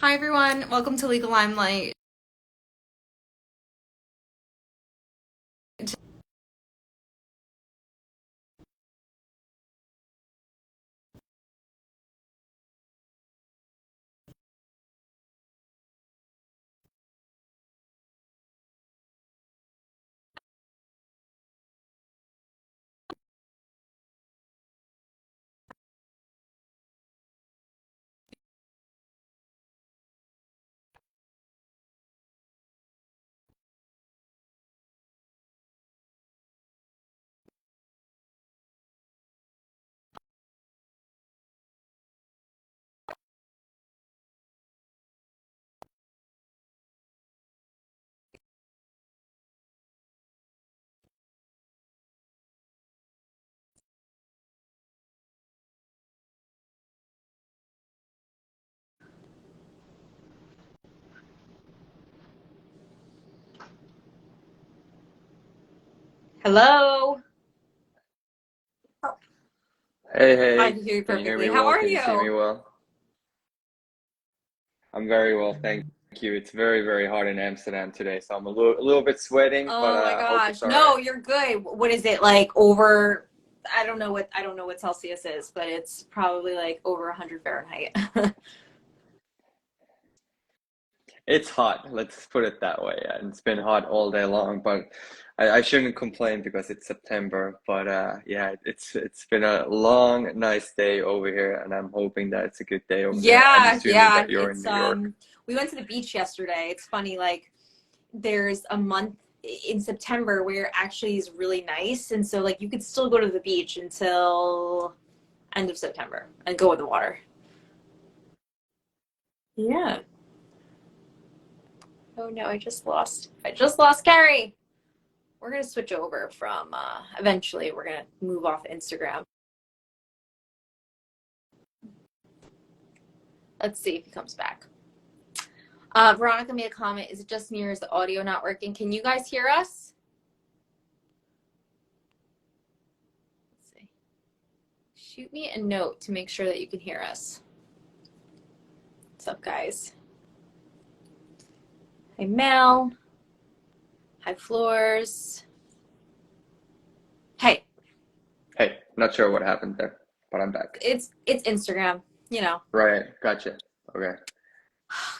Hi everyone, welcome to Legal Limelight. Hello. Hey, I hey, can hear you can you hear perfectly. me How well? are Can you see me you? well? I'm very well, thank you. It's very, very hot in Amsterdam today, so I'm a little bit sweating, but Oh my I hope gosh. it's all right. No, you're good. What is it like over I don't know what Celsius is, but it's probably like over 100 Fahrenheit. It's hot, let's put it that way. And it's been hot all day long, but I shouldn't complain because it's September. But yeah, it's been a long, nice day over here, and I'm hoping that it's a good day over there. I'm Yeah, assuming yeah. that you're in It's New York. we went to the beach yesterday. It's funny, like there's a month in September where it actually is really nice. And so like you could still go to the beach until end of September and go in the water. Yeah. Oh no, I just lost Kerry. We're gonna switch over from eventually we're gonna move off Instagram. Let's see if he comes back. Veronica made a comment. Is it just me or is the audio not working? Can you guys hear us? Let's see. Shoot me a note to make sure that you can hear us. What's up, guys? Hi, Mel. Hi, Floors. Hey, Hey, not sure what happened there, but I'm back. it's Instagram, you know. Right, gotcha. Okay.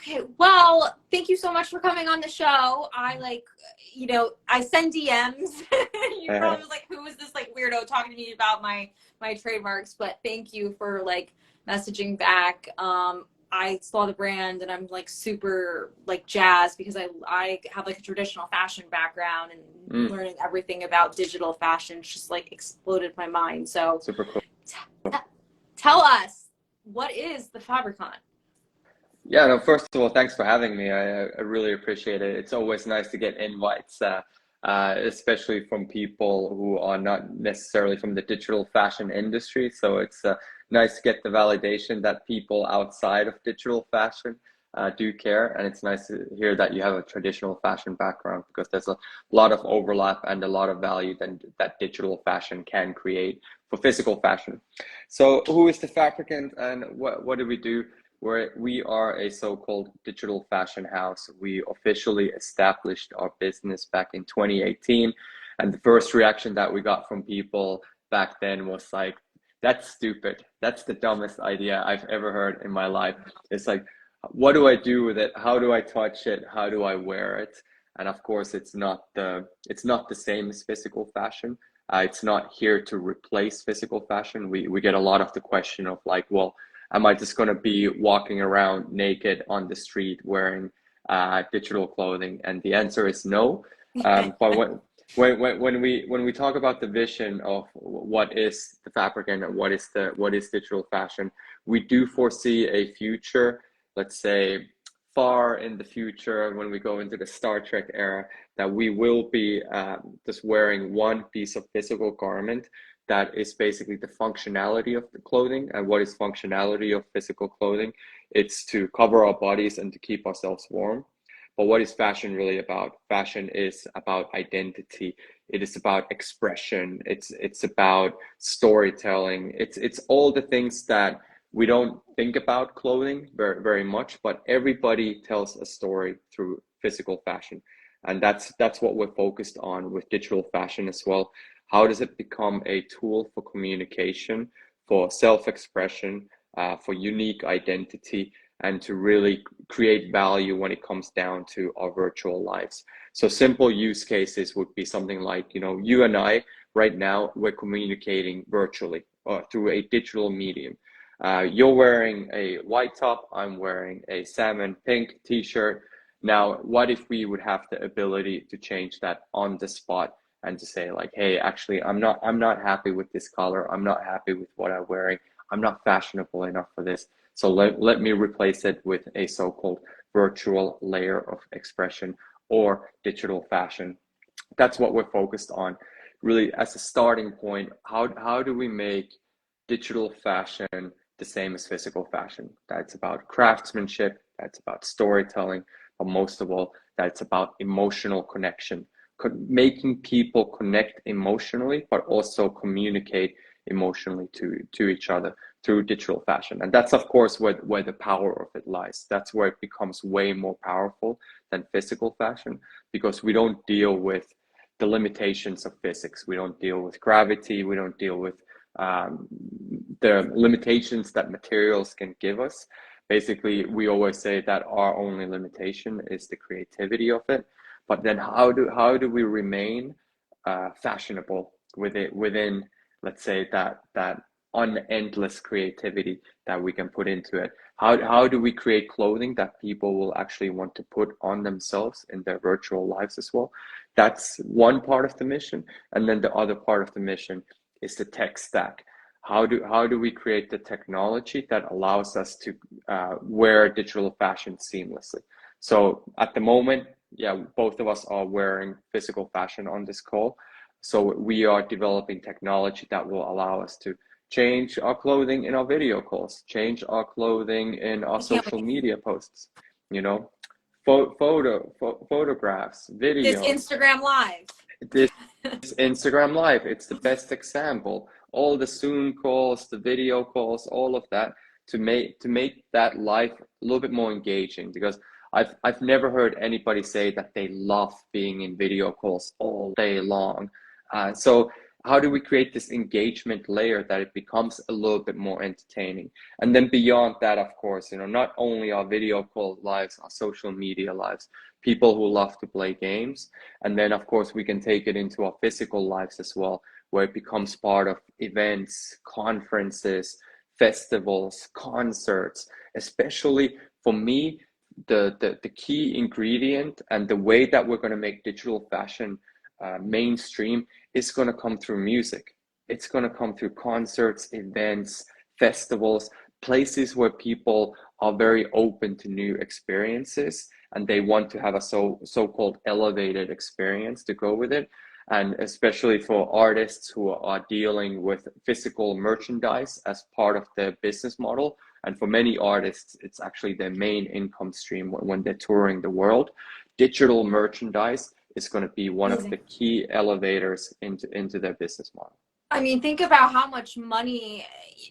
Okay, well, thank you so much for coming on the show. I send DMs. You probably like, who is this like weirdo talking to me about my trademarks? But thank you for like messaging back. I saw the brand and I'm like super like jazzed because I have like a traditional fashion background and Mm, learning everything about digital fashion just like exploded my mind. So super cool. t- tell us, what is the Fabricant? Yeah, no, first of all, thanks for having me. I really appreciate it. It's always nice to get invites, especially from people who are not necessarily from the digital fashion industry. So it's nice to get the validation that people outside of digital fashion do care. And it's nice to hear that you have a traditional fashion background because there's a lot of overlap and a lot of value that digital fashion can create for physical fashion. So who is the Fabricant and what do we do? Where we are a so-called digital fashion house. We officially established our business back in 2018. And the first reaction that we got from people back then was like, that's stupid. That's the dumbest idea I've ever heard in my life. It's like, what do I do with it? How do I touch it? How do I wear it? And of course, it's not the same as physical fashion. It's not here to replace physical fashion. We get a lot of the question of like, well, am I just going to be walking around naked on the street wearing digital clothing? And the answer is no. But when we talk about the vision of what is the Fabricant and what is digital fashion, we do foresee a future, let's say far in the future when we go into the Star Trek era, that we will be just wearing one piece of physical garment that is basically the functionality of the clothing. And what is functionality of physical clothing? It's to cover our bodies and to keep ourselves warm. But what is fashion really about? Fashion is about identity. It is about expression. It's about storytelling. It's all the things that we don't think about clothing very much, but everybody tells a story through physical fashion. And that's what we're focused on with digital fashion as well. How does it become a tool for communication, for self-expression, for unique identity, and to really create value when it comes down to our virtual lives? So simple use cases would be something like, you and I right now, we're communicating virtually or through a digital medium. You're wearing a white top, I'm wearing a salmon pink t-shirt. Now, what if we would have the ability to change that on the spot and to say like, hey, actually, I'm not happy with this color. I'm not happy with what I'm wearing. I'm not fashionable enough for this. So let me replace it with a so-called virtual layer of expression or digital fashion. That's what we're focused on. Really, as a starting point, how do we make digital fashion the same as physical fashion? That's about craftsmanship, that's about storytelling, but most of all, that's about emotional connection, making people connect emotionally, but also communicate emotionally to each other through digital fashion. And that's, of course, where the power of it lies. That's where it becomes way more powerful than physical fashion, because we don't deal with the limitations of physics. We don't deal with gravity. We don't deal with the limitations that materials can give us. Basically, we always say that our only limitation is the creativity of it. But then how do we remain fashionable within, let's say, that unendless creativity that we can put into it? How do we create clothing that people will actually want to put on themselves in their virtual lives as well? That's one part of the mission. And then the other part of the mission is the tech stack. How do we create the technology that allows us to wear digital fashion seamlessly? So at the moment, yeah, both of us are wearing physical fashion on this call. So we are developing technology that will allow us to change our clothing in our video calls, change our clothing in our social media posts, photographs, This videos. Instagram Live. This Instagram Live, it's the best example. All the Zoom calls, the video calls, all of that to make that life a little bit more engaging, because I've never heard anybody say that they love being in video calls all day long. So how do we create this engagement layer that it becomes a little bit more entertaining? And then beyond that, of course, not only our video call lives, our social media lives, people who love to play games. And then, of course, we can take it into our physical lives as well, where it becomes part of events, conferences, festivals, concerts. Especially for me, the key ingredient and the way that we're going to make digital fashion mainstream is going to come through music. It's going to come through concerts, events, festivals, places where people are very open to new experiences and they want to have a so-called elevated experience to go with it. And especially for artists who are dealing with physical merchandise as part of their business model. And for many artists, it's actually their main income stream when they're touring the world. Digital merchandise is going to be one of the key elevators into their business model. I mean, think about how much money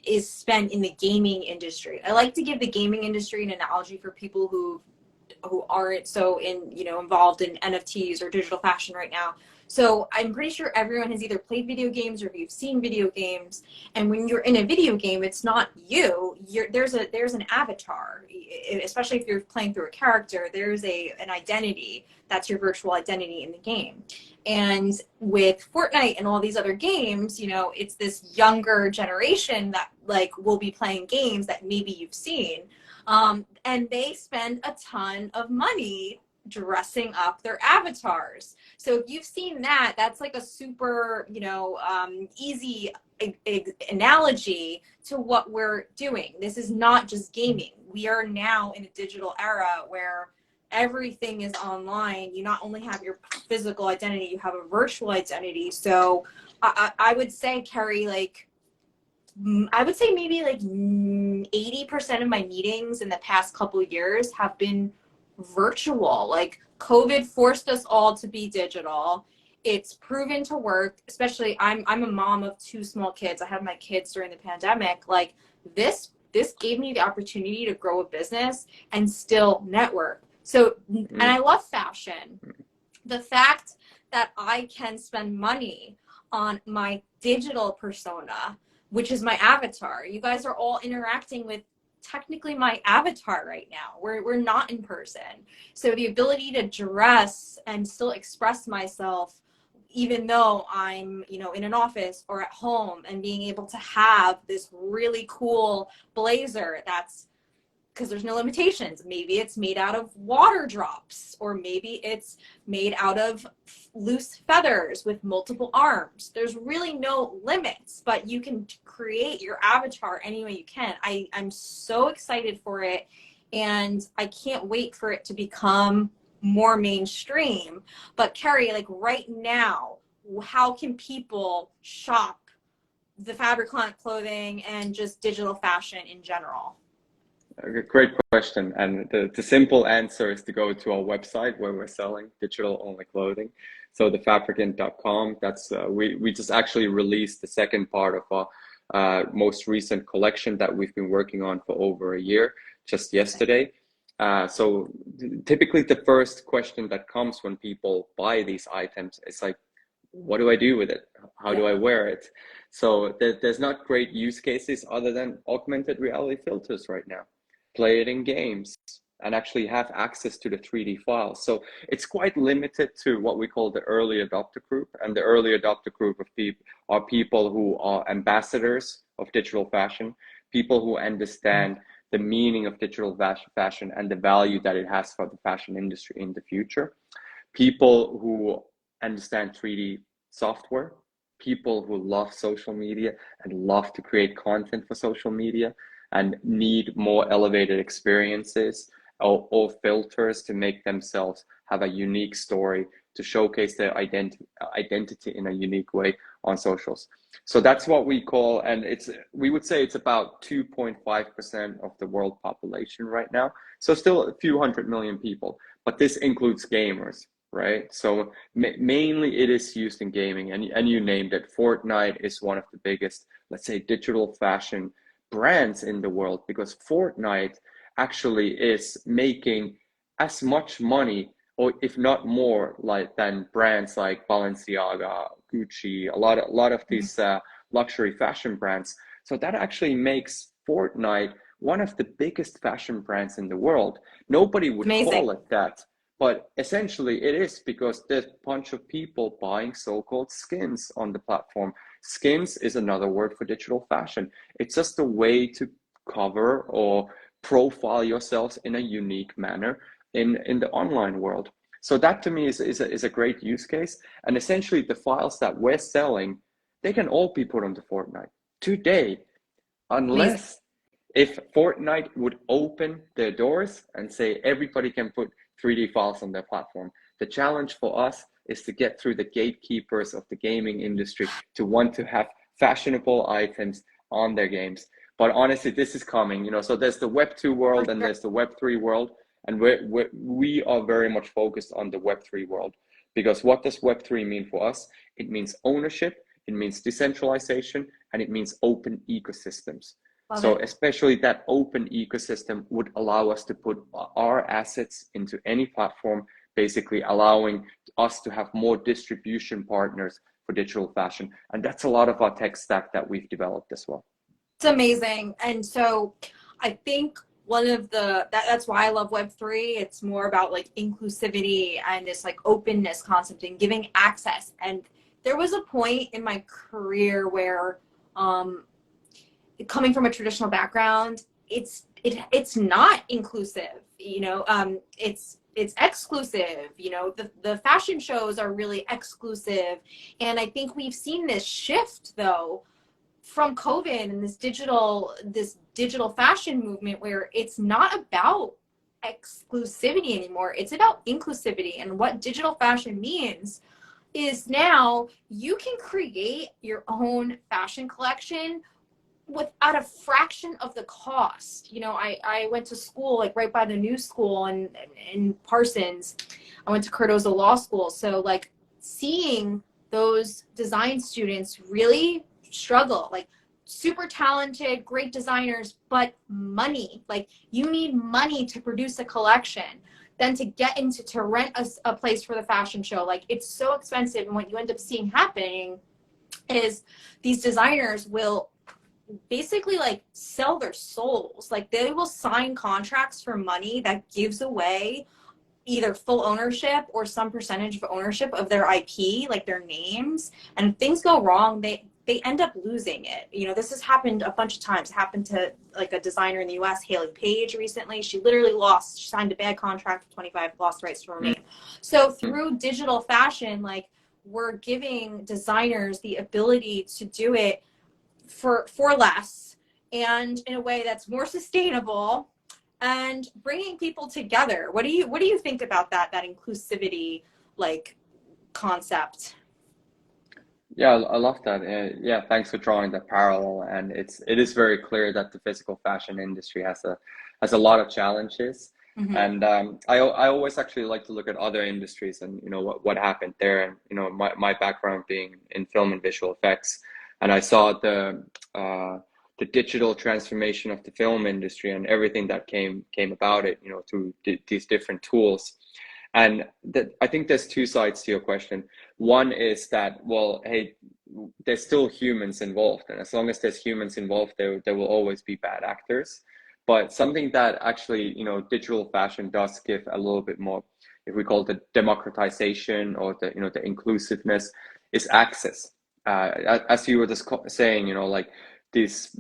is spent in the gaming industry. I like to give the gaming industry an analogy for people who aren't so involved in NFTs or digital fashion right now. So I'm pretty sure everyone has either played video games or if you've seen video games. And when you're in a video game, it's not you. There's an avatar, especially if you're playing through a character. There's an identity. That's your virtual identity in the game. And with Fortnite and all these other games, it's this younger generation that will be playing games that maybe you've seen. And they spend a ton of money dressing up their avatars. So if you've seen that, that's like a super, easy analogy to what we're doing. This is not just gaming. We are now in a digital era where everything is online. You not only have your physical identity, you have a virtual identity. So I would say, Kerry, I would say maybe 80% of my meetings in the past couple of years have been virtual. COVID forced us all to be digital. It's proven to work, especially I'm a mom of 2 small kids. I had my kids during the pandemic. This this gave me the opportunity to grow a business and still network. So, and I love fashion. The fact that I can spend money on my digital persona, which is my avatar. You guys are all interacting with technically my avatar right now. We're not in person. So the ability to dress and still express myself, even though I'm, you know, in an office or at home, and being able to have this really cool blazer that's, because there's no limitations. Maybe it's made out of water drops, or maybe it's made out of loose feathers with multiple arms. There's really no limits, but you can create your avatar any way you can. I'm so excited for it, and I can't wait for it to become more mainstream. But Kerry, like right now, how can people shop the Fabricant clothing and just digital fashion in general? Great question. And the simple answer is to go to our website where we're selling digital only clothing. So the fabricant.com, that's we just actually released the second part of our most recent collection that we've been working on for over a year, just yesterday. So typically the first question that comes when people buy these items is like, what do I do with it? How do I wear it? So there's not great use cases other than augmented reality filters right now. Play it in games and actually have access to the 3D files. So it's quite limited to what we call the early adopter group. And the early adopter group of people are people who are ambassadors of digital fashion, people who understand the meaning of digital fashion and the value that it has for the fashion industry in the future, people who understand 3D software, people who love social media and love to create content for social media and need more elevated experiences or filters to make themselves have a unique story to showcase their identity in a unique way on socials. So that's what we call, and we would say it's about 2.5% of the world population right now. So still a few 100 million people, but this includes gamers, right? So mainly it is used in gaming, and you named it. Fortnite is one of the biggest, let's say, digital fashion brands in the world, because Fortnite actually is making as much money, or if not more, like than brands like Balenciaga, Gucci, a lot of these luxury fashion brands. So that actually makes Fortnite one of the biggest fashion brands in the world. Nobody would call it that, but essentially it is, because there's a bunch of people buying so-called skins on the platform. Skins is another word for digital fashion. It's just a way to cover or profile yourselves in a unique manner in the online world. So that to me is a great use case. And essentially the files that we're selling, they can all be put onto Fortnite today, unless if Fortnite would open their doors and say everybody can put 3D files on their platform. The challenge for us is to get through the gatekeepers of the gaming industry to want to have fashionable items on their games. But honestly, this is coming, you know, so there's the Web 2 world and there's the Web 3 world. And we are very much focused on the Web 3 world, because what does Web 3 mean for us? It means ownership, it means decentralization, and it means open ecosystems. So especially that open ecosystem would allow us to put our assets into any platform, basically allowing us to have more distribution partners for digital fashion. And that's a lot of our tech stack that we've developed as well. It's amazing. And so I think one of that's why I love Web3. It's more about like inclusivity and this like openness concept and giving access. And there was a point in my career where coming from a traditional background, it's not inclusive, you know, it's exclusive, you know, the fashion shows are really exclusive. And I think we've seen this shift though from COVID and this digital fashion movement, where it's not about exclusivity anymore. It's about inclusivity. And what digital fashion means is now you can create your own fashion collection at a fraction of the cost. You know, I went to school like right by the new school and in Parsons. I went to Cardozo Law School. So like seeing those design students really struggle, like super talented, great designers, but money, like you need money to produce a collection, then to get into, to rent a place for the fashion show. Like it's so expensive. And what you end up seeing happening is these designers will basically like sell their souls. Like they will sign contracts for money that gives away either full ownership or some percentage of ownership of their IP, like their names. And if things go wrong, they end up losing it. You know, this has happened a bunch of times. It happened to like a designer in the US, Haley Page, recently. She literally lost, she signed a bad contract for 25, lost rights to her name. So through digital fashion, like we're giving designers the ability to do it for less and in a way that's more sustainable and bringing people together. What do you think about that inclusivity like concept? Yeah, I love that. Yeah, thanks for drawing that parallel. And it is very clear that the physical fashion industry has a lot of challenges. Mm-hmm. And I always actually like to look at other industries and you know what happened there. And you know my background being in film and visual effects, and I saw the digital transformation of the film industry and everything that came about it. You know, through these different tools. And I think there's two sides to your question. One is that, well, hey, there's still humans involved. And as long as there's humans involved, there will always be bad actors. But something that actually, you know, digital fashion does give a little bit more, if we call it the democratization or the, you know, the inclusiveness, is access. As you were just saying, you know, like these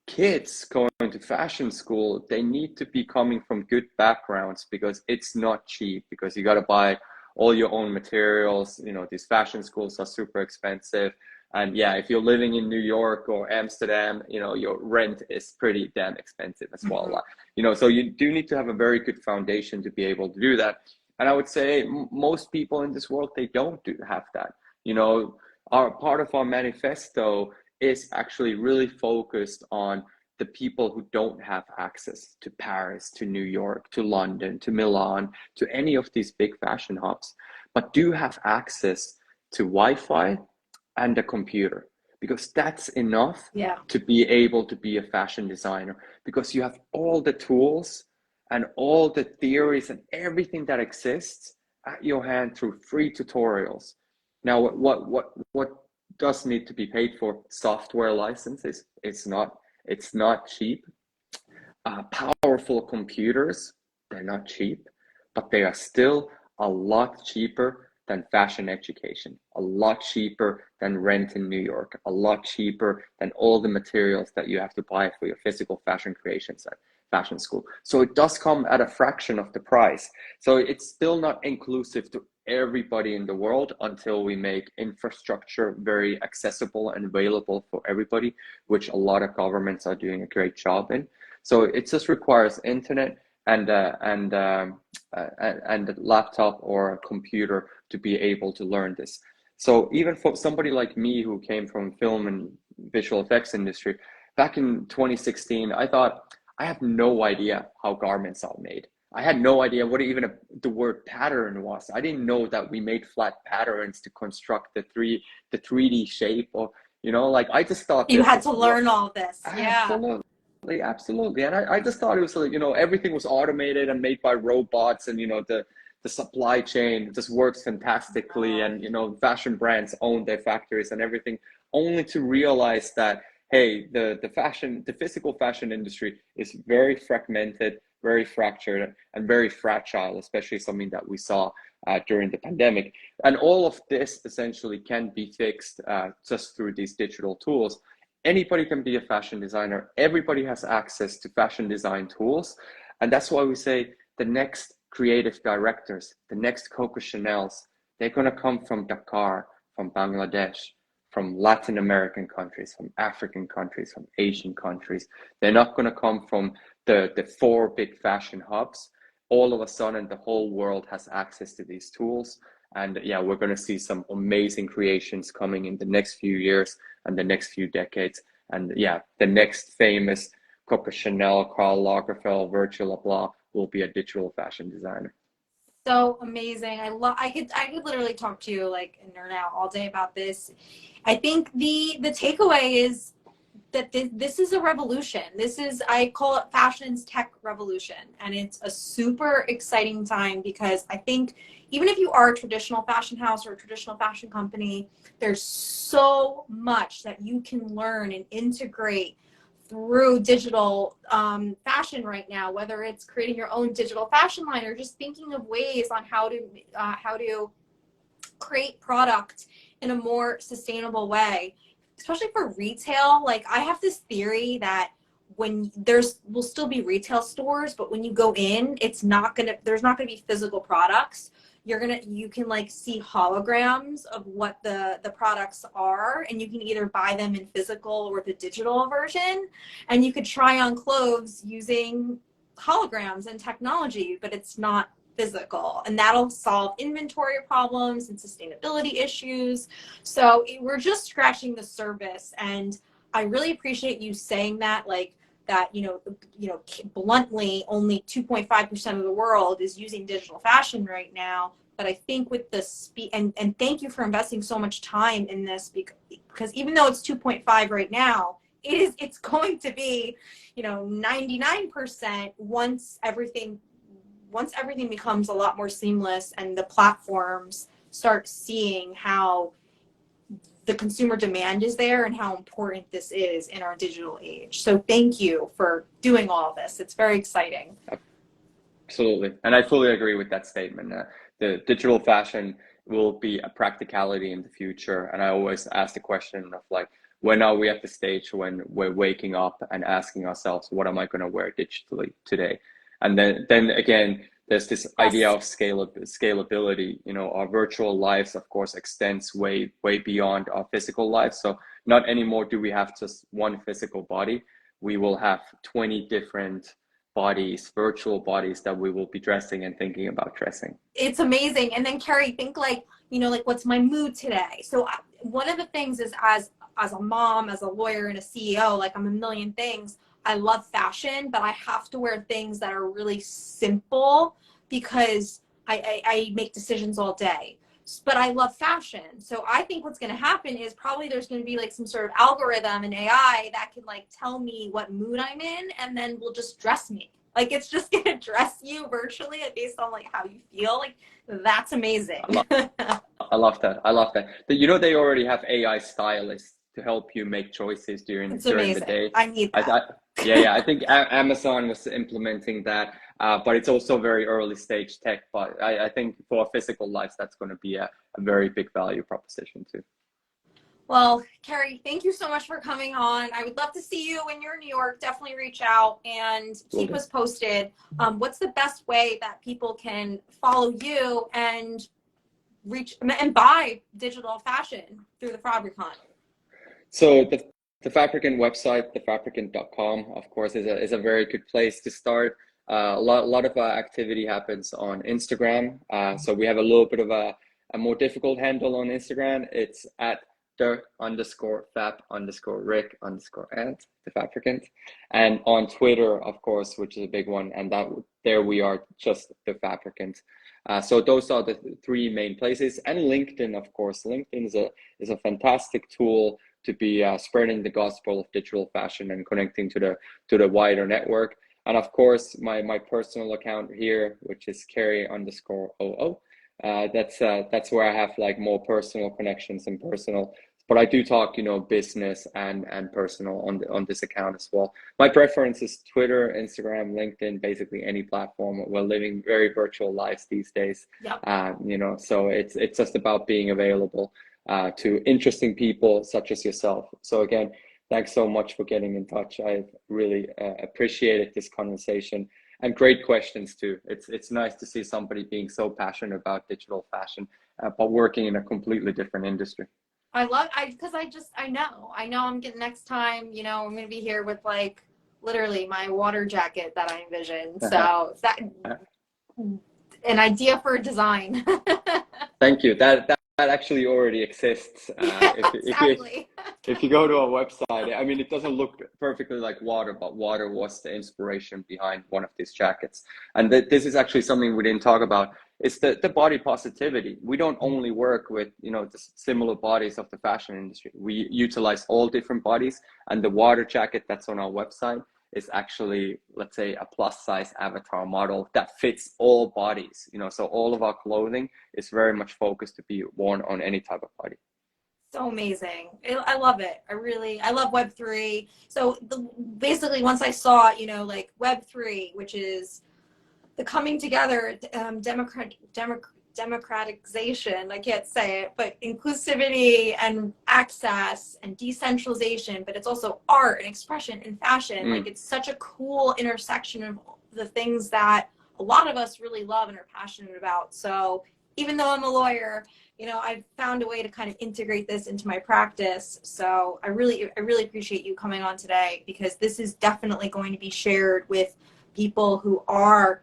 kids going to fashion school, they need to be coming from good backgrounds because it's not cheap, because you got to buy all your own materials. You know, these fashion schools are super expensive. And yeah, if you're living in New York or Amsterdam, you know, your rent is pretty damn expensive as well. Mm-hmm. You know, so you do need to have a very good foundation to be able to do that. And I would say most people in this world, they don't have that. You know, part of our manifesto is actually really focused on the people who don't have access to Paris, to New York, to London, to Milan, to any of these big fashion hubs, but do have access to Wi-Fi and a computer, because that's enough to be able to be a fashion designer, because you have all the tools and all the theories and everything that exists at your hand through free tutorials. Now, what does need to be paid for? Software licenses. It's not cheap. Powerful computers, they're not cheap, but they are still a lot cheaper than fashion education, a lot cheaper than rent in New York, a lot cheaper than all the materials that you have to buy for your physical fashion creations at fashion school. So it does come at a fraction of the price. So it's still not inclusive to everybody in the world until we make infrastructure very accessible and available for everybody, which a lot of governments are doing a great job in. So it just requires internet and a laptop or a computer to be able to learn this. So even for somebody like me who came from film and visual effects industry, back in 2016, I thought, I have no idea how garments are made. I had no idea what even the word pattern was. I didn't know that we made flat patterns to construct the 3D shape, or you know, like I just thought you had to learn all this. Absolutely, absolutely. And I just thought it was like, you know, everything was automated and made by robots, and you know, the supply chain just works fantastically, and you know, fashion brands own their factories and everything, only to realize that, hey, the physical fashion industry is very fragmented, very fractured, and very fragile, especially something that we saw during the pandemic. And all of this essentially can be fixed just through these digital tools. Anybody can be a fashion designer. Everybody has access to fashion design tools. And that's why we say the next creative directors, the next Coco Chanel's, they're going to come from Dakar, from Bangladesh, from Latin American countries, from African countries, from Asian countries. They're not going to come from the 4 big fashion hubs. All of a sudden, the whole world has access to these tools. And yeah, we're going to see some amazing creations coming in the next few years and the next few decades. And yeah, the next famous Coco Chanel, Karl Lagerfeld, Virgil Abloh will be a digital fashion designer. So amazing. I could literally talk to you like and nerd out all day about this. I think the takeaway is that this is a revolution. This is, I call it fashion's tech revolution. And it's a super exciting time because I think even if you are a traditional fashion house or a traditional fashion company, there's so much that you can learn and integrate through digital fashion right now, whether it's creating your own digital fashion line or just thinking of ways on how to create product in a more sustainable way, especially for retail. Like, I have this theory that when will still be retail stores, but when you go in, there's not gonna be physical products. You can like see holograms of what the products are, and you can either buy them in physical or the digital version, and you could try on clothes using holograms and technology, but it's not physical, and that'll solve inventory problems and sustainability issues. So we're just scratching the surface, and I really appreciate you saying that, like that, bluntly, only 2.5% of the world is using digital fashion right now. But I think with the speed, and thank you for investing so much time in this, because even though it's 2.5 right now, it's going to be, 99% once everything becomes a lot more seamless and the platforms start seeing how the consumer demand is there and how important this is in our digital age. So thank you for doing all of this. It's very exciting. Absolutely. And I fully agree with that statement. The digital fashion will be a practicality in the future. And I always ask the question of like, when are we at the stage when we're waking up and asking ourselves, what am I going to wear digitally today? And then again, there's this idea of scalability. Our virtual lives, of course, extends way beyond our physical lives. So not anymore do we have just one physical body. We will have 20 different bodies, virtual bodies, that we will be dressing and thinking about dressing. It's amazing. And then Kerry, think like what's my mood today? So one of the things is, as a mom, as a lawyer, and a CEO, like, I'm a million things. I love fashion, but I have to wear things that are really simple because I make decisions all day. But I love fashion. So I think what's going to happen is probably there's going to be like some sort of algorithm in AI that can like tell me what mood I'm in, and then will just dress me. Like, it's just going to dress you virtually based on like how you feel. Like, that's amazing. I love that. They already have AI stylists to help you make choices during the day. I need that. I think Amazon was implementing that, but it's also very early stage tech. But I think for our physical lives, that's going to be a very big value proposition too. Well, Kerry, thank you so much for coming on. I would love to see you when you're in New York. Definitely reach out and keep us posted. What's the best way that people can follow you and reach and buy digital fashion through the Fabricant? So the Fabricant website, thefabricant.com, of course, is a very good place to start. A lot of activity happens on Instagram. So we have a little bit of a more difficult handle on Instagram. It's at the_fab_rick_and the Fabricant, and on Twitter, of course, which is a big one, and there we are just the Fabricant. So those are the three main places, and LinkedIn, of course. LinkedIn is a fantastic tool to be spreading the gospel of digital fashion and connecting to the wider network. And of course, my personal account here, which is Kerry_00. That's where I have like more personal connections and personal, but I do talk, business and personal on this account as well. My preference is Twitter, Instagram, LinkedIn, basically any platform. We're living very virtual lives these days. Yep. So it's just about being available to interesting people such as yourself. So again, thanks so much for getting in touch. I've really appreciated this conversation. And great questions too. It's nice to see somebody being so passionate about digital fashion, but working in a completely different industry. I know I'm getting next time, I'm going to be here with like literally my water jacket that I envisioned. So that an idea for a design. Thank you. That actually already exists. Exactly. If you go to our website, I mean, it doesn't look perfectly like water, but water was the inspiration behind one of these jackets. And this is actually something we didn't talk about. it's the body positivity. We don't only work with, the similar bodies of the fashion industry. We utilize all different bodies, and the water jacket that's on our website is actually, let's say, a plus size avatar model that fits all bodies, so all of our clothing is very much focused to be worn on any type of body. So amazing. I love it. I love Web3. So basically once I saw, like Web3, which is the coming together, democratization, I can't say it, but inclusivity and access and decentralization, but it's also art and expression and fashion. Like, it's such a cool intersection of the things that a lot of us really love and are passionate about. So even though I'm a lawyer, I've found a way to kind of integrate this into my practice. So I really appreciate you coming on today, because this is definitely going to be shared with people who are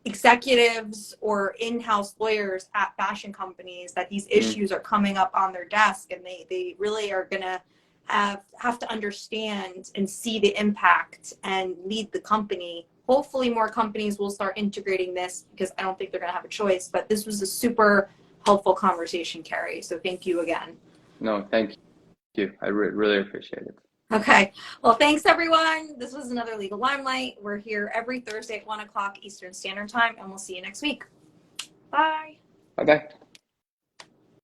executives or in-house lawyers at fashion companies, that these issues are coming up on their desk, and they really are going to have to understand and see the impact and lead the company. Hopefully more companies will start integrating this, because I don't think they're going to have a choice. But this was a super helpful conversation, Kerry. So thank you again. No, thank you. I really appreciate it. Okay. Well, thanks, everyone. This was another Legal Limelight. We're here every Thursday at 1 o'clock Eastern Standard Time, and we'll see you next week. Bye. Bye-bye.